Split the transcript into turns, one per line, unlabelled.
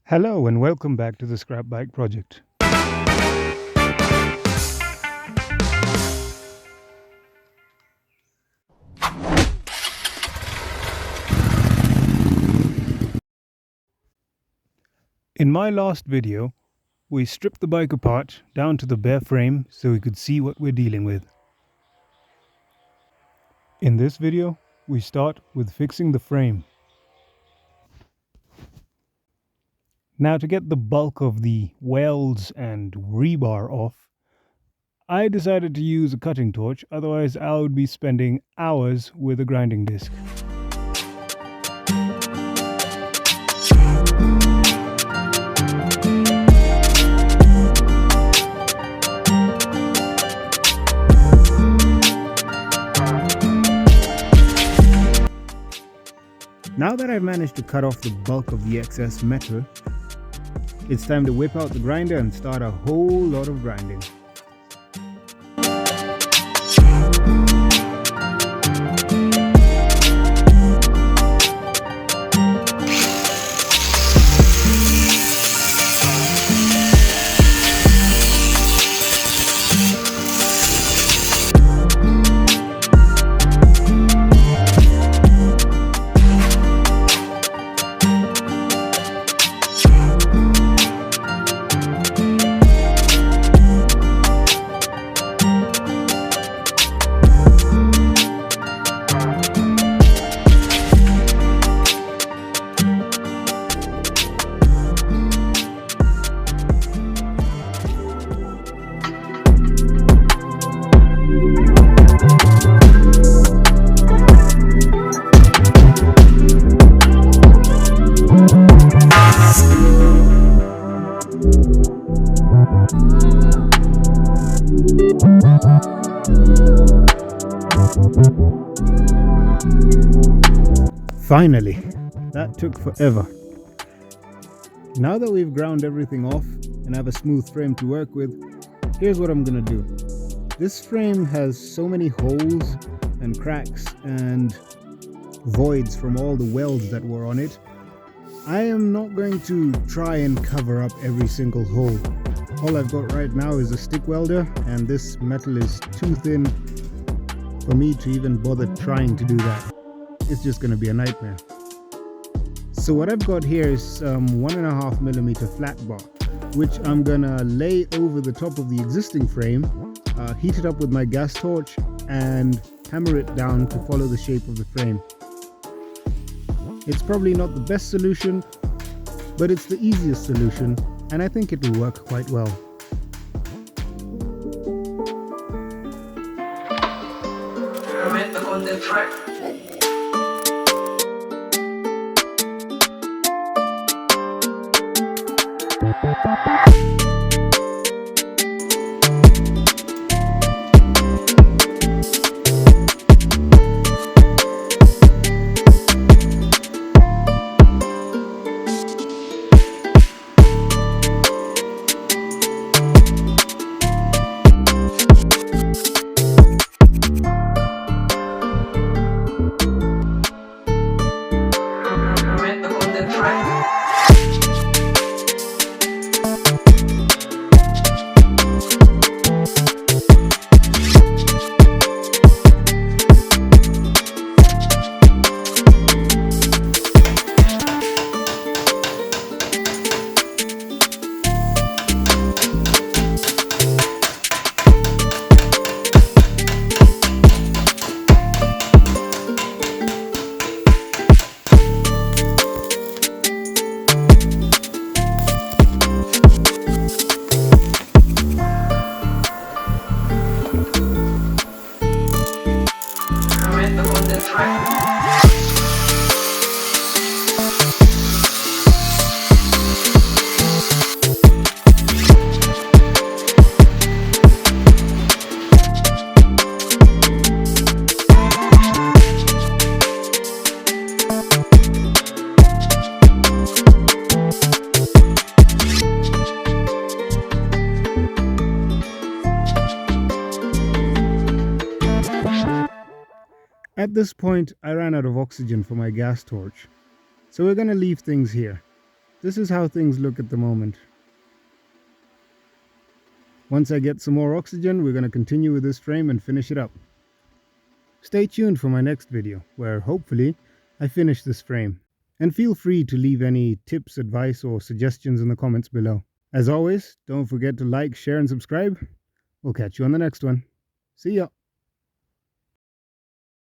Hello and welcome back to the Scrap Bike Project. In my last video, we stripped the bike apart down to the bare frame so we could see what we're dealing with. In this video, we start with fixing the frame. Now, to get the bulk of the welds and rebar off, I decided to use a cutting torch, otherwise I would be spending hours with a grinding disc. Now that I've managed to cut off the bulk of the excess metal, it's time to whip out the grinder and start a whole lot of grinding. Finally, that took forever. Now that we've ground everything off and have a smooth frame to work with, here's what I'm gonna do. This frame has so many holes and cracks and voids from all the welds that were on it. I am not going to try and cover up every single hole. All I've got right now is a stick welder, and this metal is too thin for me to even bother trying to do that. It's just going to be a nightmare. So what I've got here is some 1.5mm flat bar, which I'm gonna lay over the top of the existing frame, heat it up with my gas torch, and hammer it down to follow the shape of the frame. It's probably not the best solution, but it's the easiest solution, and I think it will work quite well.
On the track.
At this point, I ran out of oxygen for my gas torch, so we're going to leave things here. this is how things look at the moment. Once I get some more oxygen, we're going to continue with this frame and finish it up. Stay tuned for my next video, where hopefully I finish this frame. And feel free to leave any tips, advice, or suggestions in the comments below. As always, don't forget to like, share, and subscribe. We'll catch you on the next one. See ya!